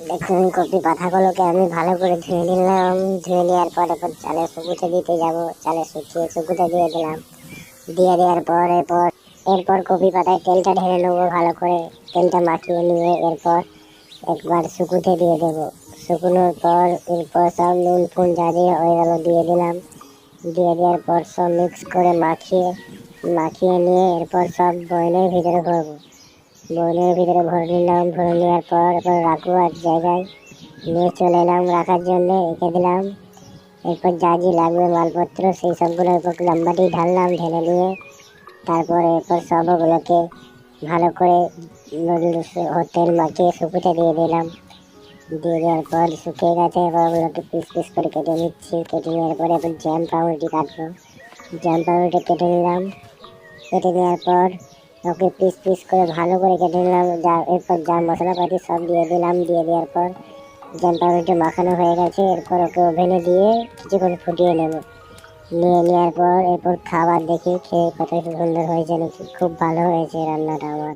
দেখুন কপি পাতাগুলোকে আমি ভালো করে ধুয়ে নিলাম। ধুয়ে নেওয়ার পর এরপর চালে শুকুতে দিতে যাব। চালে শুকিয়ে শুকুতে দিয়ে দিলাম। দিয়ে দেওয়ার পর এরপর কপি পাতায় তেলটা ঢেলে নেবো ভালো করে। তেলটা মাখিয়ে নিয়ে এরপর একবার শুকুতে দিয়ে দেবো। শুকনোর পর এরপর সব নুন ফুন যা দিয়ে হয়ে গেল দিয়ে দিলাম। দিয়ে দেওয়ার পর সব মিক্স করে মাখিয়ে নিয়ে এরপর সব বয়নের ভিতরে ভরবো। বয়নের ভিতরে ভরে নিলাম। ভরে নেওয়ার পর এরপর রাখবো এক জায়গায়। নিয়ে চলে এলাম রাখার জন্য, রেখে দিলাম। এরপর যা যা লাগবে মালপত্র সেই সবগুলো এরপর লম্বাটি ঢাললাম। ঢেলে নিয়ে তারপর এরপর সবগুলোকে ভালো করে তেল মাখিয়ে শুকুতে দিয়ে দিলাম। দিয়ে দেওয়ার পর শুকিয়ে গেছে। এবার ওগুলোকে পিস পিস করে কেটে নিচ্ছি। কেটে নেওয়ার পরে এবার জ্যাম পাউরুটি কাটবো। জ্যাম পাউরুটি কেটে নিলাম। কেটে নেওয়ার পর ওকে পিস পিস করে ভালো করে কেটে নিলাম। এরপর যা মশলাপাতি সব দিয়ে দিলাম। দিয়ে দেওয়ার পর জ্যাম পাউরুটি মাখানো হয়ে গেছে। এরপর ওকে ওভেনে দিয়ে কিছুক্ষণ ফুটিয়ে নেব। নিয়ে নেওয়ার পর এরপর খাবার দেখি খেয়ে কত সুন্দর হয়েছে নাকি। খুব ভালো হয়েছে রান্নাটা আমার।